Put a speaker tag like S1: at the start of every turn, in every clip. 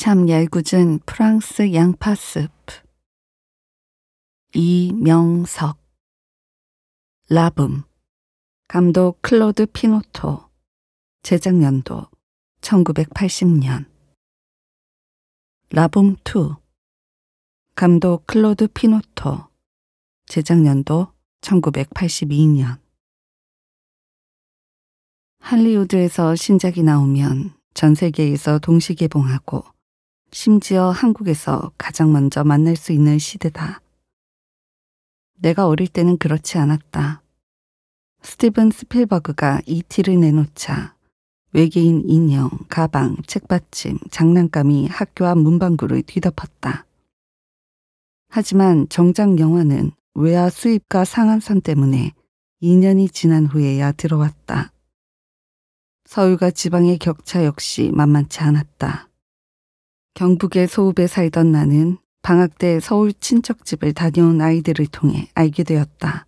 S1: 참 얄궂은 프랑스 양파 스프. 이명석. 라붐. 감독 클로드 피노토. 제작 연도 1980년. 라붐 2. 감독 클로드 피노토. 제작 연도 1982년. 할리우드에서 신작이 나오면 전 세계에서 동시 개봉하고 심지어 한국에서 가장 먼저 만날 수 있는 시대다. 내가 어릴 때는 그렇지 않았다. 스티븐 스필버그가 E.T.를 내놓자 외계인 인형, 가방, 책받침, 장난감이 학교 앞 문방구를 뒤덮었다. 하지만 정작 영화는 외화 수입과 상한선 때문에 2년이 지난 후에야 들어왔다. 서울과 지방의 격차 역시 만만치 않았다. 경북의 소읍에 살던 나는 방학 때 서울 친척집을 다녀온 아이들을 통해 알게 되었다.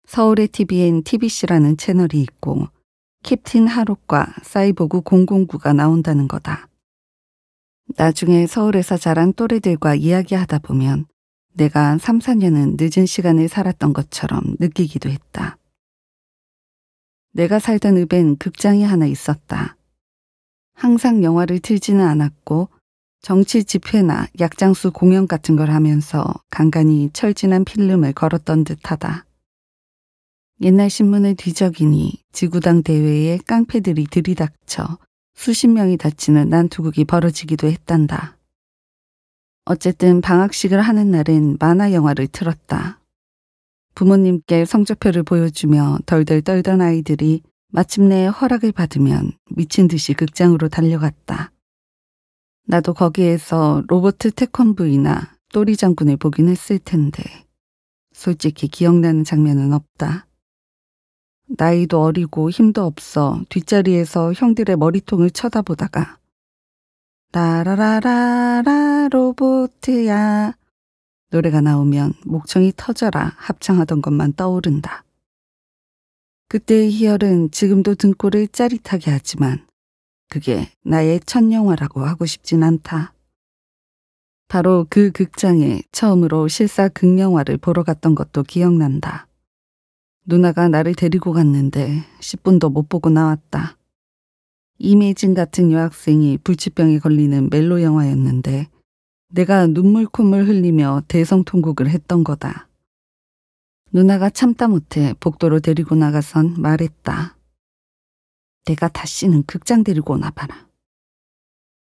S1: 서울의 TV엔 TBC라는 채널이 있고 캡틴 하롯과 사이보그 009가 나온다는 거다. 나중에 서울에서 자란 또래들과 이야기하다 보면 내가 3, 4년은 늦은 시간을 살았던 것처럼 느끼기도 했다. 내가 살던 읍엔 극장이 하나 있었다. 항상 영화를 틀지는 않았고 정치 집회나 약장수 공연 같은 걸 하면서 간간히 철진한 필름을 걸었던 듯하다. 옛날 신문을 뒤적이니 지구당 대회에 깡패들이 들이닥쳐 수십 명이 다치는 난투극이 벌어지기도 했단다. 어쨌든 방학식을 하는 날엔 만화 영화를 틀었다. 부모님께 성적표를 보여주며 덜덜 떨던 아이들이 마침내 허락을 받으면 미친 듯이 극장으로 달려갔다. 나도 거기에서 로버트 태권브이나 또리 장군을 보긴 했을 텐데 솔직히 기억나는 장면은 없다. 나이도 어리고 힘도 없어 뒷자리에서 형들의 머리통을 쳐다보다가 라라라라라 로보트야 노래가 나오면 목청이 터져라 합창하던 것만 떠오른다. 그때의 희열은 지금도 등골을 짜릿하게 하지만 그게 나의 첫 영화라고 하고 싶진 않다. 바로 그 극장에 처음으로 실사 극영화를 보러 갔던 것도 기억난다. 누나가 나를 데리고 갔는데 10분도 못 보고 나왔다. 이매진 같은 여학생이 불치병에 걸리는 멜로 영화였는데 내가 눈물 콧물 흘리며 대성통곡을 했던 거다. 누나가 참다 못해 복도로 데리고 나가선 말했다. 내가 다시는 극장 데리고 오나봐라.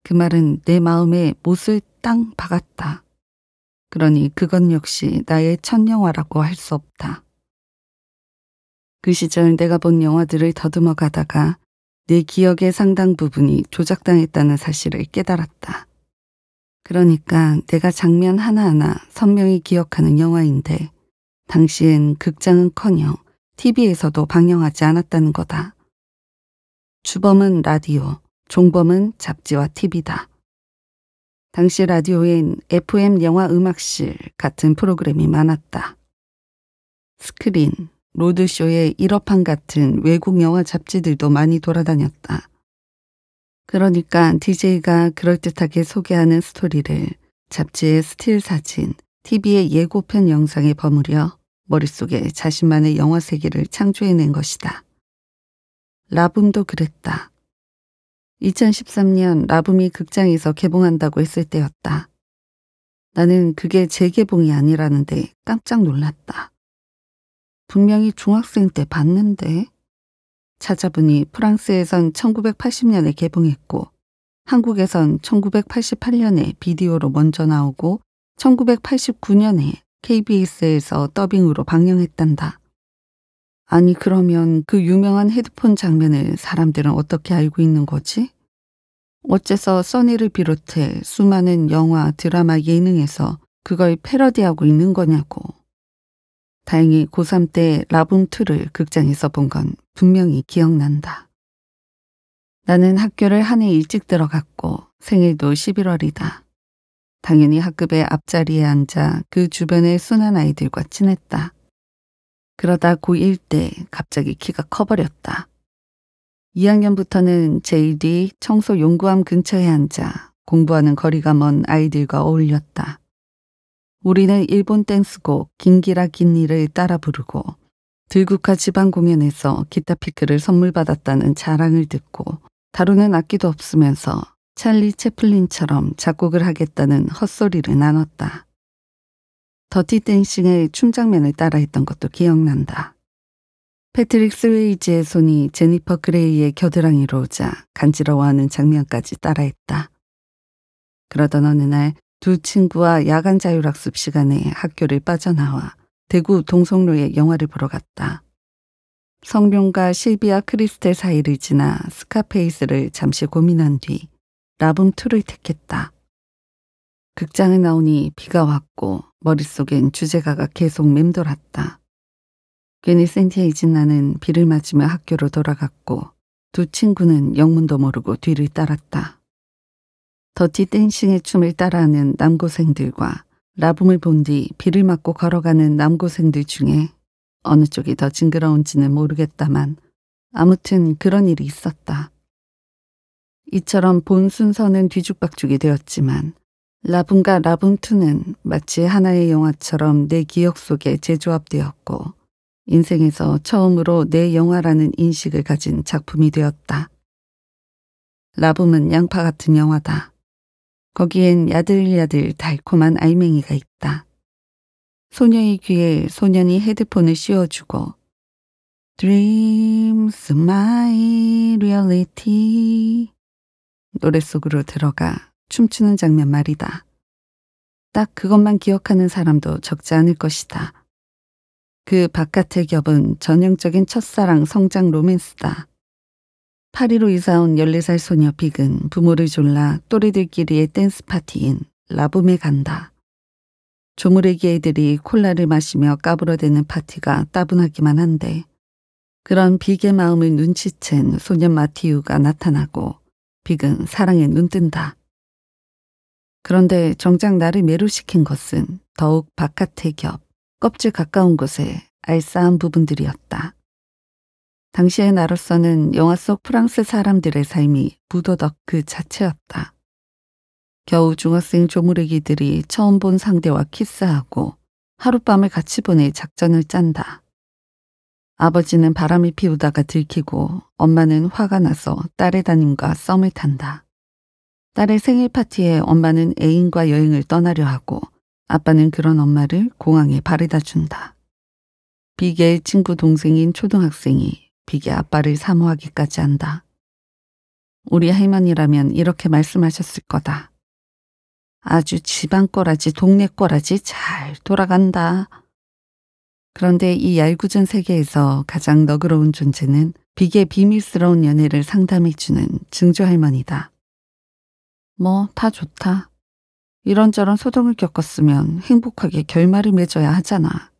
S1: 그 말은 내 마음에 못을 땅 박았다. 그러니 그건 역시 나의 첫 영화라고 할 수 없다. 그 시절 내가 본 영화들을 더듬어 가다가 내 기억의 상당 부분이 조작당했다는 사실을 깨달았다. 그러니까 내가 장면 하나하나 선명히 기억하는 영화인데 당시엔 극장은커녕 TV에서도 방영하지 않았다는 거다. 주범은 라디오, 종범은 잡지와 TV다. 당시 라디오엔 FM 영화 음악실 같은 프로그램이 많았다. 스크린, 로드쇼의 1호판 같은 외국 영화 잡지들도 많이 돌아다녔다. 그러니까 DJ가 그럴듯하게 소개하는 스토리를 잡지의 스틸 사진, TV의 예고편 영상에 버무려 머릿속에 자신만의 영화 세계를 창조해낸 것이다. 라붐도 그랬다. 2013년 라붐이 극장에서 개봉한다고 했을 때였다. 나는 그게 재개봉이 아니라는데 깜짝 놀랐다. 분명히 중학생 때 봤는데 찾아보니 프랑스에선 1980년에 개봉했고 한국에선 1988년에 비디오로 먼저 나오고 1989년에 KBS에서 더빙으로 방영했단다. 아니 그러면 그 유명한 헤드폰 장면을 사람들은 어떻게 알고 있는 거지? 어째서 써니를 비롯해 수많은 영화, 드라마, 예능에서 그걸 패러디하고 있는 거냐고. 다행히 고3 때 라붐2를 극장에서 본 건 분명히 기억난다. 나는 학교를 한 해 일찍 들어갔고 생일도 11월이다. 당연히 학급의 앞자리에 앉아 그 주변의 순한 아이들과 친했다. 그러다 고1 때 갑자기 키가 커버렸다. 2학년부터는 JD 청소 용구함 근처에 앉아 공부하는 거리가 먼 아이들과 어울렸다. 우리는 일본 댄스곡 긴기라 긴니를 따라 부르고 들국화 지방 공연에서 기타 피크를 선물 받았다는 자랑을 듣고 다루는 악기도 없으면서 찰리 채플린처럼 작곡을 하겠다는 헛소리를 나눴다. 더티 댄싱의 춤 장면을 따라했던 것도 기억난다. 패트릭 스웨이지의 손이 제니퍼 그레이의 겨드랑이로 오자 간지러워하는 장면까지 따라했다. 그러던 어느 날 두 친구와 야간 자율학습 시간에 학교를 빠져나와 대구 동성로에 영화를 보러 갔다. 성룡과 실비아 크리스텔 사이를 지나 스카페이스를 잠시 고민한 뒤 라붐2를 택했다. 극장에 나오니 비가 왔고 머릿속엔 주제가가 계속 맴돌았다. 괜히 센티해진 나는 비를 맞으며 학교로 돌아갔고 두 친구는 영문도 모르고 뒤를 따랐다. 더티 댄싱의 춤을 따라하는 남고생들과 라붐을 본 뒤 비를 맞고 걸어가는 남고생들 중에 어느 쪽이 더 징그러운지는 모르겠다만 아무튼 그런 일이 있었다. 이처럼 본 순서는 뒤죽박죽이 되었지만 라붐과 라붐2는 마치 하나의 영화처럼 내 기억 속에 재조합되었고 인생에서 처음으로 내 영화라는 인식을 가진 작품이 되었다. 라붐은 양파 같은 영화다. 거기엔 야들야들 달콤한 알맹이가 있다. 소녀의 귀에 소년이 헤드폰을 씌워주고 Dreams my reality 노래 속으로 들어가 춤추는 장면 말이다. 딱 그것만 기억하는 사람도 적지 않을 것이다. 그 바깥의 겹은 전형적인 첫사랑 성장 로맨스다. 파리로 이사온 14살 소녀 빅은 부모를 졸라 또래들끼리의 댄스 파티인 라붐에 간다. 조무래기 애들이 콜라를 마시며 까불어대는 파티가 따분하기만 한데 그런 빅의 마음을 눈치챈 소년 마티우가 나타나고 빅은 사랑에 눈뜬다. 그런데 정작 나를 매료시킨 것은 더욱 바깥의 겹, 껍질 가까운 곳에 알싸한 부분들이었다. 당시의 나로서는 영화 속 프랑스 사람들의 삶이 무도덕 그 자체였다. 겨우 중학생 조무래기들이 처음 본 상대와 키스하고 하룻밤을 같이 보낼 작전을 짠다. 아버지는 바람을 피우다가 들키고 엄마는 화가 나서 딸의 담임과 썸을 탄다. 딸의 생일 파티에 엄마는 애인과 여행을 떠나려 하고 아빠는 그런 엄마를 공항에 바래다 준다. 빅의 친구 동생인 초등학생이 빅의 아빠를 사모하기까지 한다. 우리 할머니라면 이렇게 말씀하셨을 거다. 아주 집안 꼬라지 동네 꼬라지 잘 돌아간다. 그런데 이 얄궂은 세계에서 가장 너그러운 존재는 빅의 비밀스러운 연애를 상담해주는 증조할머니다. 뭐 다 좋다. 이런저런 소동을 겪었으면 행복하게 결말을 맺어야 하잖아.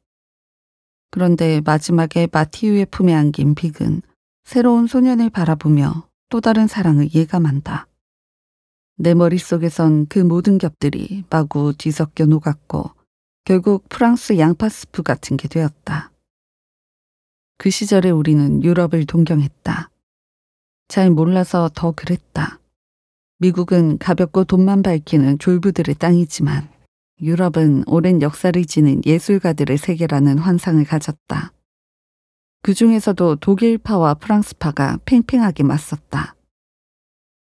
S1: 그런데 마지막에 마티우의 품에 안긴 빅은 새로운 소년을 바라보며 또 다른 사랑을 예감한다. 내 머릿속에선 그 모든 겹들이 마구 뒤섞여 녹았고 결국 프랑스 양파 스프 같은 게 되었다. 그 시절에 우리는 유럽을 동경했다. 잘 몰라서 더 그랬다. 미국은 가볍고 돈만 밝히는 졸부들의 땅이지만 유럽은 오랜 역사를 지닌 예술가들의 세계라는 환상을 가졌다. 그 중에서도 독일파와 프랑스파가 팽팽하게 맞섰다.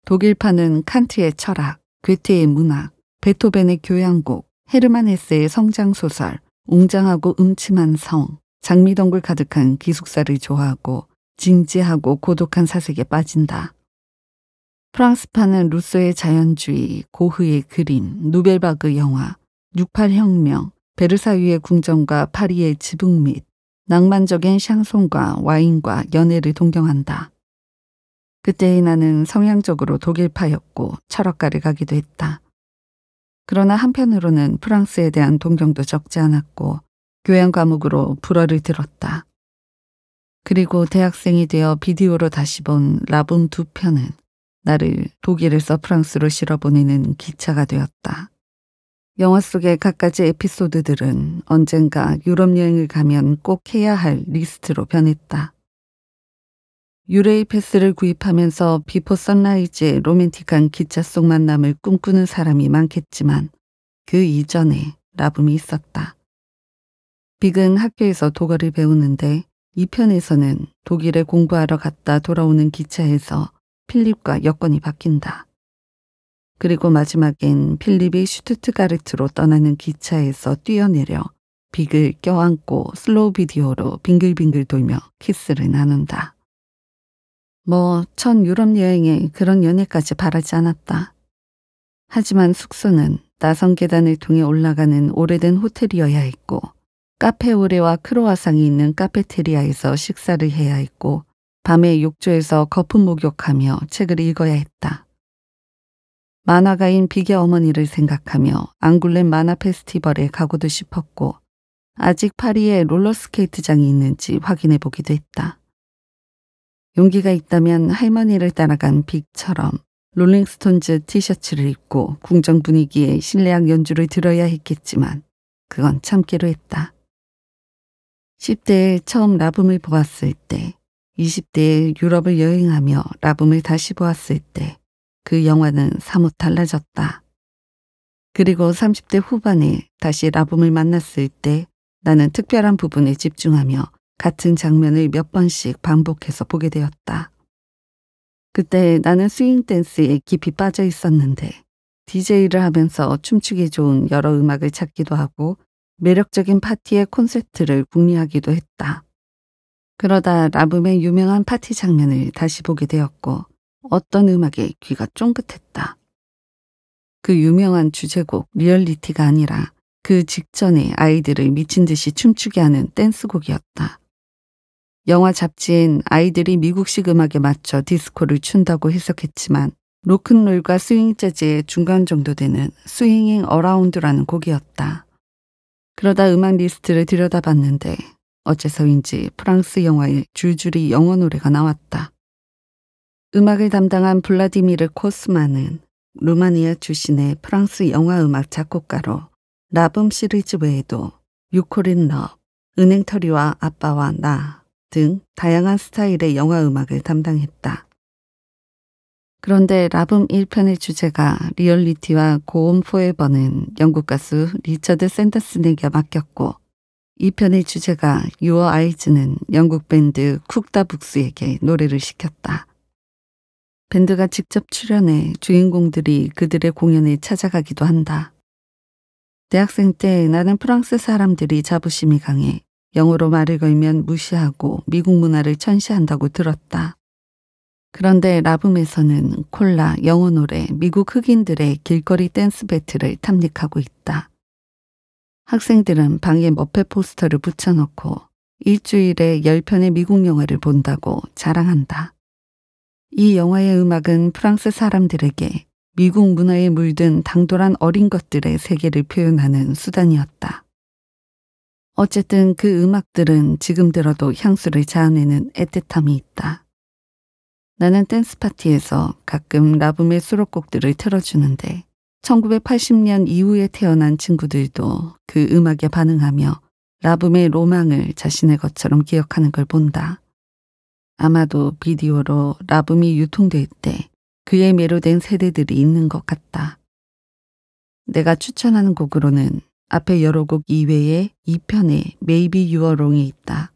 S1: 독일파는 칸트의 철학, 괴테의 문학, 베토벤의 교향곡, 헤르만 헤세의 성장소설, 웅장하고 음침한 성, 장미덩굴 가득한 기숙사를 좋아하고 진지하고 고독한 사색에 빠진다. 프랑스파는 루소의 자연주의, 고흐의 그림, 누벨바그 영화, 68혁명, 베르사유의 궁전과 파리의 지붕 및 낭만적인 샹송과 와인과 연애를 동경한다. 그때의 나는 성향적으로 독일파였고 철학가를 가기도 했다. 그러나 한편으로는 프랑스에 대한 동경도 적지 않았고 교양 과목으로 불어를 들었다. 그리고 대학생이 되어 비디오로 다시 본 라붐 2편은 나를 독일에서 프랑스로 실어보내는 기차가 되었다. 영화 속의 갖가지 에피소드들은 언젠가 유럽 여행을 가면 꼭 해야 할 리스트로 변했다. 유레이 패스를 구입하면서 비포 선라이즈의 로맨틱한 기차 속 만남을 꿈꾸는 사람이 많겠지만 그 이전에 라붐이 있었다. 빅은 학교에서 독어를 배우는데 이 편에서는 독일에 공부하러 갔다 돌아오는 기차에서 필립과 여권이 바뀐다. 그리고 마지막엔 필립이 슈투트가르트로 떠나는 기차에서 뛰어내려 빅을 껴안고 슬로우 비디오로 빙글빙글 돌며 키스를 나눈다. 첫 유럽 여행에 그런 연애까지 바라지 않았다. 하지만 숙소는 나선 계단을 통해 올라가는 오래된 호텔이어야 했고 카페오레와 크로와상이 있는 카페테리아에서 식사를 해야 했고 밤에 욕조에서 거품 목욕하며 책을 읽어야 했다. 만화가인 빅의 어머니를 생각하며 앙굴렘 만화 페스티벌에 가고도 싶었고 아직 파리에 롤러스케이트장이 있는지 확인해 보기도 했다. 용기가 있다면 할머니를 따라간 빅처럼 롤링스톤즈 티셔츠를 입고 궁정 분위기의 실내악 연주를 들어야 했겠지만 그건 참기로 했다. 10대에 처음 라붐을 보았을 때, 20대에 유럽을 여행하며 라붐을 다시 보았을 때 그 영화는 사뭇 달라졌다. 그리고 30대 후반에 다시 라붐을 만났을 때 나는 특별한 부분에 집중하며 같은 장면을 몇 번씩 반복해서 보게 되었다. 그때 나는 스윙 댄스에 깊이 빠져 있었는데 DJ를 하면서 춤추기 좋은 여러 음악을 찾기도 하고 매력적인 파티의 콘셉트를 궁리하기도 했다. 그러다 라붐의 유명한 파티 장면을 다시 보게 되었고 어떤 음악에 귀가 쫑긋했다. 그 유명한 주제곡 리얼리티가 아니라 그 직전에 아이들을 미친 듯이 춤추게 하는 댄스곡이었다. 영화 잡지엔 아이들이 미국식 음악에 맞춰 디스코를 춘다고 해석했지만 로큰롤과 스윙 재즈의 중간 정도 되는 스윙잉 어라운드라는 곡이었다. 그러다 음악 리스트를 들여다봤는데 어째서인지 프랑스 영화에 줄줄이 영어 노래가 나왔다. 음악을 담당한 블라디미르 코스만은 루마니아 출신의 프랑스 영화 음악 작곡가로 라붐 시리즈 외에도 유코린 럽, 은행털이와 아빠와 나 등 다양한 스타일의 영화 음악을 담당했다. 그런데 라붐 1편의 주제가 리얼리티와 고온 포에버는 영국 가수 리처드 샌더슨에게 맡겼고 2편의 주제가 유어 아이즈는 영국 밴드 쿡다북스에게 노래를 시켰다. 밴드가 직접 출연해 주인공들이 그들의 공연에 찾아가기도 한다. 대학생 때 나는 프랑스 사람들이 자부심이 강해 영어로 말을 걸면 무시하고 미국 문화를 천시한다고 들었다. 그런데 라붐에서는 콜라, 영어 노래, 미국 흑인들의 길거리 댄스 배틀을 탐닉하고 있다. 학생들은 방에 머페 포스터를 붙여놓고 일주일에 10편의 미국 영화를 본다고 자랑한다. 이 영화의 음악은 프랑스 사람들에게 미국 문화에 물든 당돌한 어린 것들의 세계를 표현하는 수단이었다. 어쨌든 그 음악들은 지금 들어도 향수를 자아내는 애틋함이 있다. 나는 댄스 파티에서 가끔 라붐의 수록곡들을 틀어주는데 1980년 이후에 태어난 친구들도 그 음악에 반응하며 라붐의 로망을 자신의 것처럼 기억하는 걸 본다. 아마도 비디오로 라붐이 유통될 때 그에 매료된 세대들이 있는 것 같다. 내가 추천하는 곡으로는 앞에 여러 곡 이외에 2편에 Maybe You Are Wrong이 있다.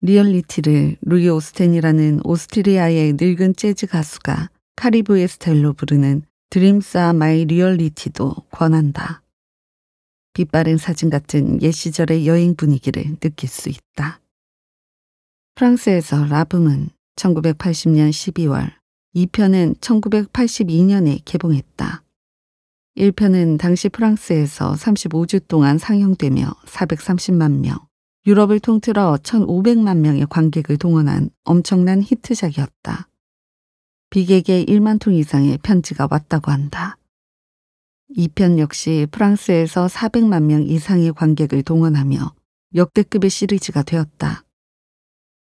S1: 리얼리티를 루이 오스텐이라는 오스트리아의 늙은 재즈 가수가 카리브해 스타일로 부르는 Dreams Are My Reality도 권한다. 빛바랜 사진 같은 옛 시절의 여행 분위기를 느낄 수 있다. 프랑스에서 라붐은 1980년 12월, 2편은 1982년에 개봉했다. 1편은 당시 프랑스에서 35주 동안 상영되며 430만 명, 유럽을 통틀어 1,500만 명의 관객을 동원한 엄청난 히트작이었다. 빅에게 1만 통 이상의 편지가 왔다고 한다. 2편 역시 프랑스에서 400만 명 이상의 관객을 동원하며 역대급의 시리즈가 되었다.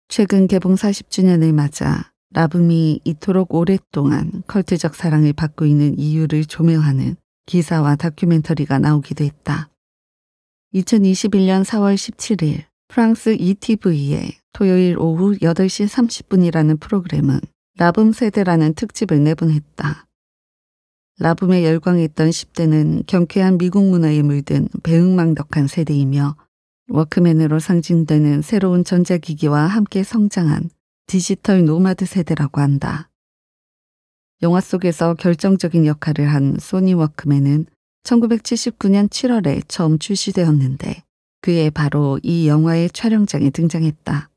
S1: 최근 개봉 40주년을 맞아 라붐이 이토록 오랫동안 컬트적 사랑을 받고 있는 이유를 조명하는 기사와 다큐멘터리가 나오기도 했다. 2021년 4월 17일 프랑스 ETV에 토요일 오후 8시 30분이라는 프로그램은 라붐 세대라는 특집을 내곤 했다. 라붐에 열광했던 10대는 경쾌한 미국 문화에 물든 배응망덕한 세대이며 워크맨으로 상징되는 새로운 전자기기와 함께 성장한 디지털 노마드 세대라고 한다. 영화 속에서 결정적인 역할을 한 소니 워크맨은 1979년 7월에 처음 출시되었는데 그해 바로 이 영화의 촬영장에 등장했다.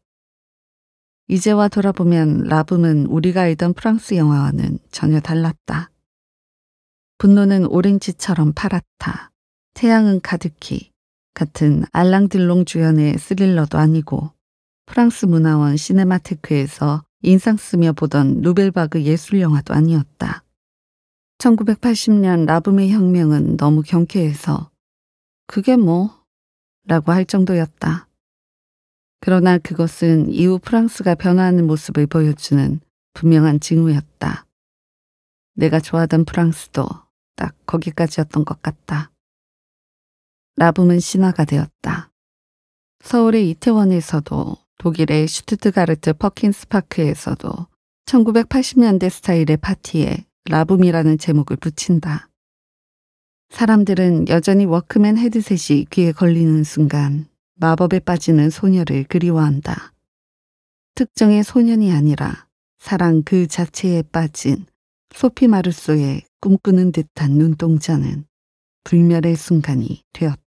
S1: 이제와 돌아보면 라붐은 우리가 알던 프랑스 영화와는 전혀 달랐다. 분노는 오렌지처럼 파랗다. 태양은 가득히 같은 알랑들롱 주연의 스릴러도 아니고 프랑스 문화원 시네마테크에서 인상 쓰며 보던 누벨바그 예술영화도 아니었다. 1980년 라붐의 혁명은 너무 경쾌해서 그게 뭐? 라고 할 정도였다. 그러나 그것은 이후 프랑스가 변화하는 모습을 보여주는 분명한 징후였다. 내가 좋아하던 프랑스도 딱 거기까지였던 것 같다. 라붐은 신화가 되었다. 서울의 이태원에서도 독일의 슈투트가르트 퍼킨스 파크에서도 1980년대 스타일의 파티에 라붐이라는 제목을 붙인다. 사람들은 여전히 워크맨 헤드셋이 귀에 걸리는 순간 마법에 빠지는 소녀를 그리워한다. 특정의 소년이 아니라 사랑 그 자체에 빠진 소피 마르소의 꿈꾸는 듯한 눈동자는 불멸의 순간이 되었다.